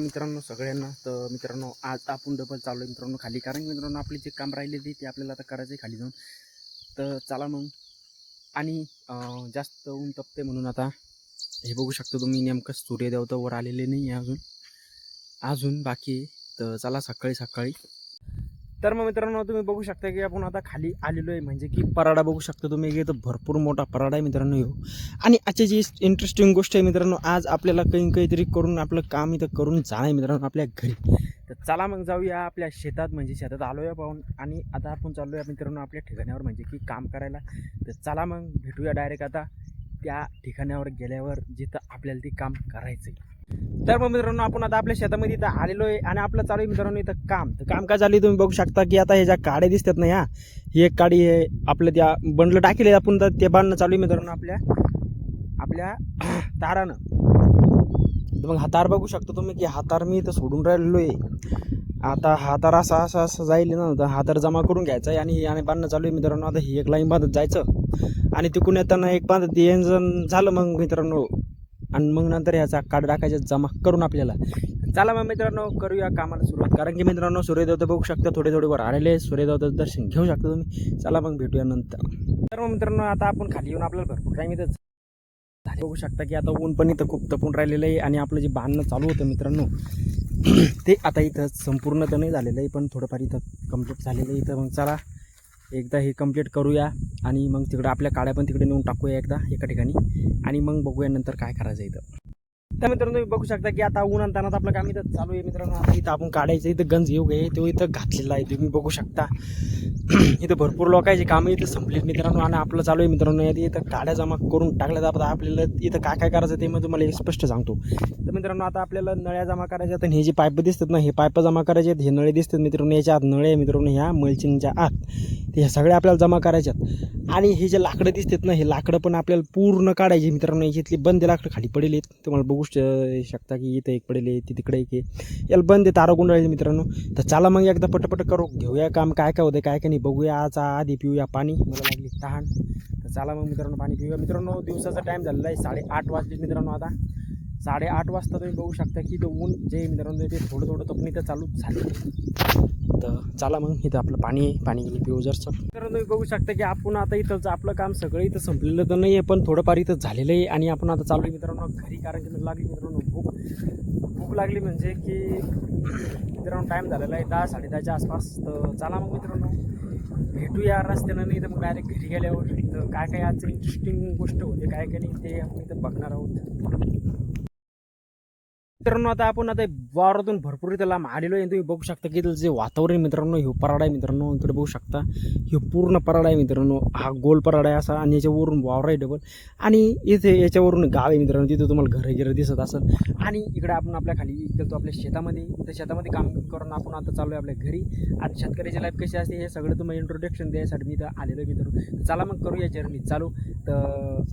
मित्रांनो सगळ्यांना. तर मित्रांनो आज आपण डबल चाललो आहे मित्रांनो खाली, कारण की मित्रांनो आपली जे काम राहिले ते आपल्याला आता करायचं आहे खाली जाऊन. तर चला मग. आणि जास्त ऊन तपते म्हणून आता हे बघू शकता तुम्ही, नेमकं सूर्यदेवता वर आलेले नाही आहे अजून बाकी आहे. तर चला सकाळी सकाळी. तर मग मित्रांनो तुम्ही बघू शकता की आपण आता खाली आलेलो आहे, म्हणजे की पराडा बघू शकता तुम्ही की इथं भरपूर मोठा पराडा आहे मित्रांनो ह्यो. आणि आजची जी इंटरेस्टिंग गोष्ट आहे मित्रांनो, आज आपल्याला काहीतरी करून आपलं काम इथं करून जाणं आहे मित्रांनो आपल्या घरी. तर चला मग जाऊया आपल्या शेतात, म्हणजे शेतात आलो आहे पाहून. आणि आता आपण चाललो आहे मित्रांनो आपल्या ठिकाणावर, म्हणजे की काम करायला. तर चला मग भेटूया डायरेक्ट आता त्या ठिकाणावर गेल्यावर जिथं आपल्याला ते काम करायचं आहे. तर मग मित्रांनो आपण आता आपल्या शेतामध्ये इथं आलेलो आहे आणि आपलं चालू आहे मित्रांनो इथं काम. तर काम काय झाली तुम्ही बघू शकता की आता हे ज्या काड्या दिसतात ना, ही एक काडी आहे आपल्या त्या बंडलं टाकेले आपण, तर ते बांधणं चालू आहे मित्रांनो आपल्या तारानं. तर मग हा तार बघू शकता तुम्ही की हा तार मी इथं सोडून राहिलेलो आहे. आता हा तार असा जाईल ना, तर हा तार जमा करून घ्यायचा आहे आणि बांधणं चालू आहे मित्रांनो. आता ही एक लाईन बांधत जायचं आणि तिकडून येताना एक बांधत यायचं झालं मग मित्रांनो. आणि मग नंतर ह्याचा काढ टाकायचा जमा करून आपल्याला. चला मग मित्रांनो करूया कामाला सुरुवात, कारण की मित्रांनो सूर्यदेवता बघू शकता थोडे वर आलेले. सूर्यदेवताचं दर्शन घेऊ शकता तुम्ही. चला मग भेटूया नंतर. तर मग मित्रांनो आता आपण खाली येऊन आपल्याला भरपूर टाईम इथं झाले. बघू शकता की आता ऊन पण इथं खूप तपून राहिलेलं आहे आणि आपलं जे बांधणं चालू होतं मित्रांनो ते आता इथं संपूर्ण तर नाही झालेलं आहे, पण थोडंफार इथं कम्प्लीट झालेलं आहे. इथं मग चला एकदा हे कंप्लीट करूया आणि मग तिकडं आपल्या काड्या पण तिकडे नेऊन टाकूया एकदा एका ठिकाणी, आणि मग बघूया नंतर काय करायचं इथं. तर मित्रांनो तुम्ही बघू शकता की आता ऊन आणताना आपलं काम इथं चालू आहे मित्रांनो. आता इथं आपण काढायचं, इथं गंज घेऊ घे तो इथं घातलेला आहे तुम्ही बघू शकता. इथं भरपूर लोकांची कामं इथं संपलीत मित्रांनो आणि आपलं चालू आहे मित्रांनो. इथं काड्या जमा करून टाकल्या जातात. आपल्याला इथं काय काय करायचं ते मी तुम्हाला स्पष्ट सांगतो. तर मित्रांनो आता आपल्याला नळ्या जमा करायच्या आहेत. हे जे पाईप दिसतात ना, हे पाईप जमा करायचे आहेत. हे नळे दिसतात मित्रांनो, याच्या आत नळे मित्रांनो ह्या मल्चिंगच्या आत, ते हे सगळे आपल्याला जमा करायच्यात. आणि हे जे लाकडं दिसतात ना, हे लाकडं पण आपल्याला पूर्ण काढायची मित्रांनो. याच्यातली बंद लाकडं खाली पडेल आहेत, तुम्हाला बघू शकता की इथं एक पडेल आहे, तिकडे एक आहे. याला बंद तारा गुंडाळले मित्रांनो. तर चला मग एकदा पटपट करू घेऊया काम, काय काय होतं काय काय नाही बघूया. आज आधी पिऊया पाणी, मला लागली तहान. तर चला मग मित्रांनो पाणी पिऊया. मित्रांनो दिवसाचा टाईम झालेला आहे 8:30 वाजले मित्रांनो. आता 8:30 वाजता तुम्ही बघू शकता की इथं ऊन जे मित्रांनो ते थोडं तपणी तर चालू झाली. तर चला मग इथं आपलं पाणी पिऊ जर. तर तुम्ही बघू शकता की आपण आता इथं आपलं काम सगळं इथं संपलेलं तर नाही आहे, पण थोडंफार इथं झालेलं आहे. आणि आपण आता चालू आहे मित्रांनो घरी, कारण की लागली मित्रांनो भूक लागली, म्हणजे की मित्रांनो टाईम झालेला आहे 10 10:30च्या आसपास. तर चला मग मित्रांनो भेटूया रस्त्यानं, नाही तर मग डायरेक्ट घरी गेल्यावर. तर काय आजचं इंटरेस्टिंग गोष्ट होते काय काय नाही ते आपण इथं बघणार आहोत. मित्रांनो आता आपण आता वावरातून भरपूर इथं लांब आलेलो आहे. तुम्ही बघू शकता की जे वातावरण मित्रांनो, ह्यो पराडा आहे मित्रांनो. इकडे बघू शकता ह्यो पूर्ण पराडा आहे मित्रांनो. हा गोल पराडा आहे असा, आणि याच्यावरून वावर आहे डबल. आणि इथे याच्यावरून गाव आहे मित्रांनो, तिथं तुम्हाला घरं दिसत असेल. आणि इकडे आपण आपल्या खाली गेलो आपल्या शेतामध्ये. तर शेतामध्ये काम करून आपण आता चालू आहे आपल्या घरी. आणि शेतकऱ्याची लाईफ कशी असते हे सगळं तुम्हाला इंट्रोडक्शन द्यायसाठी मी इथं आलेलो आहे मित्रांनो. चला मग करूया जर्नी चालू. तर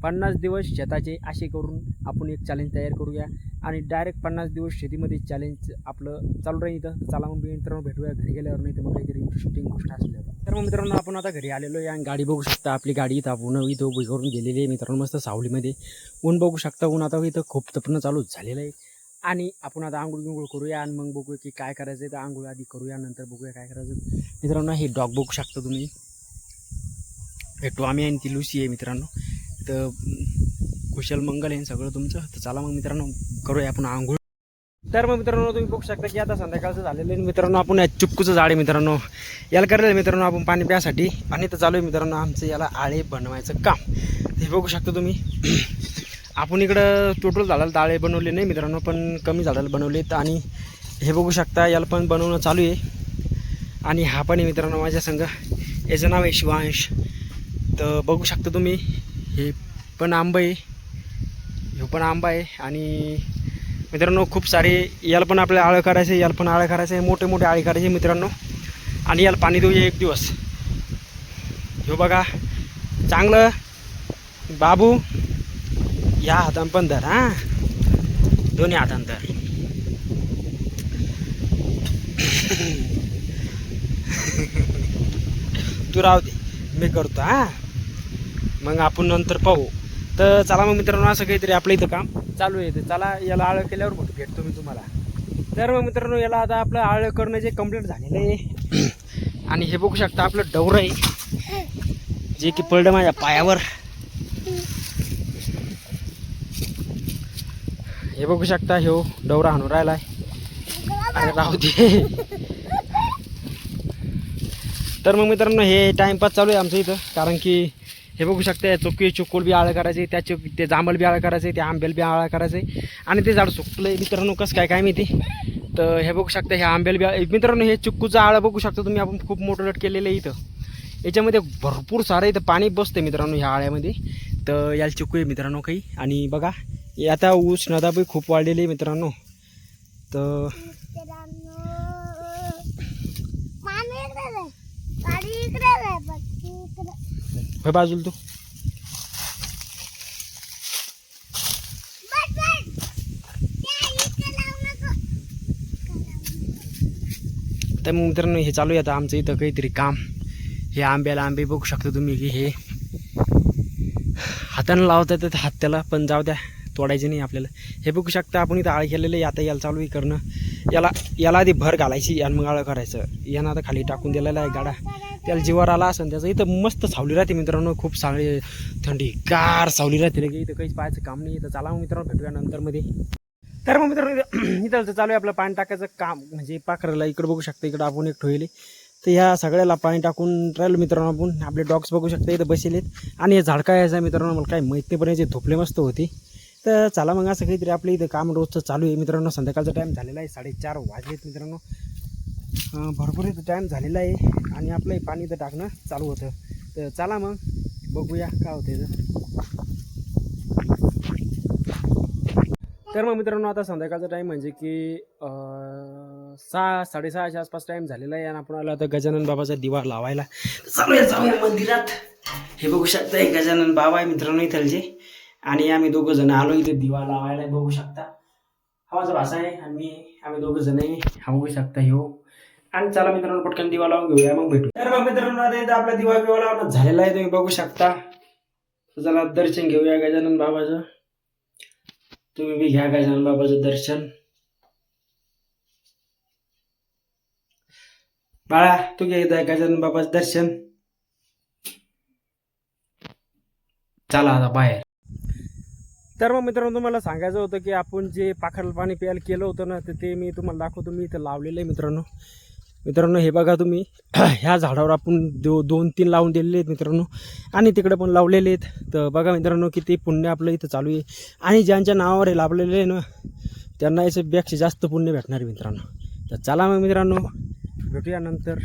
50 दिवस शेताचे असे करून आपण एक चॅलेंज तयार करूया आणि डायरेक्ट 50 दिवस शेतीमध्ये चॅलेंज आपलं चालू राहील इथं. चला मग मित्रांनो भेटूया घरी गेल्यावर, नाही तर मग काहीतरी इंटरेस्टिंग गोष्ट असल्या. तर मग मित्रांनो आपण आता घरी आलेलो आहे आणि गाडी बघू शकता आपली गाडी इथं आपण इथं उभी करून गेलेली आहे मित्रांनो मस्त सावलीमध्ये. ऊन बघू शकता, ऊन आता इथं खूप तपणं चालू झालेलं आहे. आणि आपण आता आंघोळ करूया आणि मग बघूया की काय करायचं आहे. तर आंघोळ आधी करूया, नंतर बघूया काय करायचं मित्रांनो. हे डॉग बघू शकता तुम्ही, हे टॉमी आणि ती लुसी आहे मित्रांनो. तर कुशल मंगल आहे सगळं तुमचं. तर चला मग मित्रांनो करूया आपण आंघोळ. तर मग मित्रांनो तुम्ही बघू शकता की आता संध्याकाळचं झालेलं आहे मित्रांनो. आपण या चिक्कूचं झाड आहे मित्रांनो, याला करायला मित्रांनो आपण पाणी प्यासाठी. आणि तर चालू आहे मित्रांनो आमचं याला आळे बनवायचं काम. हे बघू शकता तुम्ही. आपण इकडं टोटल झाडाला आळे बनवले नाही मित्रांनो, पण कमी झाडाला बनवलेत. आणि हे बघू शकता याला पण बनवणं चालू आहे. आणि हा पण आहे मित्रांनो माझ्या संग, याचं नाव आहे शिवांश. तर बघू शकता तुम्ही हे पण आंबा आहे, ह्यो पण आंबा आहे. आणि मित्रांनो खूप सारे याला पण आपल्याला आळं करायचं आहे, याला पण आळं करायचं आहे, मोठे आळे करायचे मित्रांनो. आणि याला पाणी देऊया एक दिवस. ह्यो बघा चांगलं बाबू, या हातानं पण धर, हां दोन्ही हातानं धर. तू राहू दे, मी करतो हां, मग आपण नंतर पाहू. तर चला मग मित्रांनो असं काहीतरी आपलं इथं काम चालू आहे. ते चला याला आळं केल्यावर भेटतो मी तुम्हाला. तर मग मित्रांनो याला आता आपलं आळं करणं जे कंप्लीट झालेलं आहे आणि हे बघू शकता आपलं डवरं आहे जे की पडलं माझ्या पायावर. हे बघू शकता ह्यो डवरा हाणून राहिलाय. अरे राहू दे. तर मग मित्रांनो हे टाइमपास चालू आहे आमचं इथं, कारण की हे बघू शकता चुकी चिकोल बी आळं करायचे, ते जांभळ बी आळं करायचे, ते आंब्याला बी आळं करायचे आणि ते झाड सुकलं आहे मित्रांनो. कसं काय काय माहिती. तर हे बघू शकता हे आंब्याला बी मित्रांनो हे चिक्कूचं आळं बघू शकता तुम्ही. आपण खूप मोठं लट केलेलं आहे इथं. याच्यामध्ये भरपूर सारं इथं पाणी बसते मित्रांनो ह्या आळ्यामध्ये. तर याला चिक्कू आहे मित्रांनो काही. आणि बघा आता उष्णता बी खूप वाढलेली आहे मित्रांनो. तर होय बाजूला तू. तर मग मित्रांनो हे चालू आहे आता आमचं इथं काहीतरी काम. हे आंबे बघू शकता तुम्ही की हे हातानं लावतात तर हात त्याला, पण जाऊ द्या तोडायचे नाही आपल्याला. हे बघू शकता आपण इथं आळं केलेलं आहे. आता याला चालू आहे करणं. याला आधी भर घालायची आणि मग आळं करायचं. यानं आता खाली टाकून दिलेला आहे गाडा. त्याला जीवावर आला असेल त्याचं. इथं मस्त सावली राहते मित्रांनो, खूप सावली थंडी गार सावली राहते की इथं काहीच पाहायचं काम नाही. इथं चला मग मित्रांनो भेटूया नंतर मध्ये. तर मग मित्रांनो इथं चालू आहे आपलं पाणी टाकायचं काम. म्हणजे पाखराला इकडं बघू शकता, इकडं आपण एक ठेवले. तर ह्या सगळ्याला पाणी टाकून राहिलो मित्रांनो आपण. आपले डॉग्स बघू शकता इथं बसलेत. आणि हे झाड काय यायचं मित्रांनो मला काही माहीत नाही, पण याचे धोपले मस्त होते. तर चला मग असं काहीतरी आपलं इथं काम रोजचं चालू आहे मित्रांनो. संध्याकाळचा टाईम झालेला आहे, 4:30 वाजलेत मित्रांनो. भरपूर इथं टाईम झालेला आहे आणि आपलं पाणी इथं टाकणं चालू होतं. तर चला मग बघूया काय होतं इथं. तर मग मित्रांनो आता संध्याकाळचा टाईम म्हणजे की 6-6:30च्या आसपास टाईम झालेला आहे आणि आपण आला आता गजानन बाबाचा दिवा लावायला. जाऊया मंदिरात. हे बघू शकता हे गजानन बाबा आहे मित्रांनो इथलचे. आणि आम्ही दोघं जण आलो इथे दिवा लावायला. बघू शकता हा माझा भाषा आहे आणि आम्ही दोघं जण आहे. हा बघू शकता ह्यो. आणि चला मित्रांनो पटकन दिवा लावून घेऊया मग भेटू. तर मग मित्रांनो आता इथं आपला दिवा लावणं झालेला आहे, तुम्ही बघू शकता. चला दर्शन घेऊया गजानन बाबाचं. तुम्ही बी घ्या गजानन बाबाचं दर्शन. बाळा तू घे गजानन बाबाचं दर्शन. चला आता बाहेर. तर मग मित्रांनो तुम्हाला सांगायचं होतं की आपण जे पाखराला पाणी प्यायला केलं होतं ना, तर ते मी तुम्हाला दाखवतो. मी इथं लावलेलं आहे मित्रांनो हे बघा तुम्ही. ह्या झाडावर आपण 2-3 लावून दिलेले आहेत मित्रांनो आणि तिकडे पण लावलेले आहेत. तर बघा मित्रांनो किती पुण्य आपलं इथं चालू आहे. आणि ज्यांच्या नावावर हे लाभलेले आहे ना त्यांना याच्यापेक्षा जास्त पुण्य भेटणार आहे मित्रांनो. तर चला मग मित्रांनो भेटूया नंतर.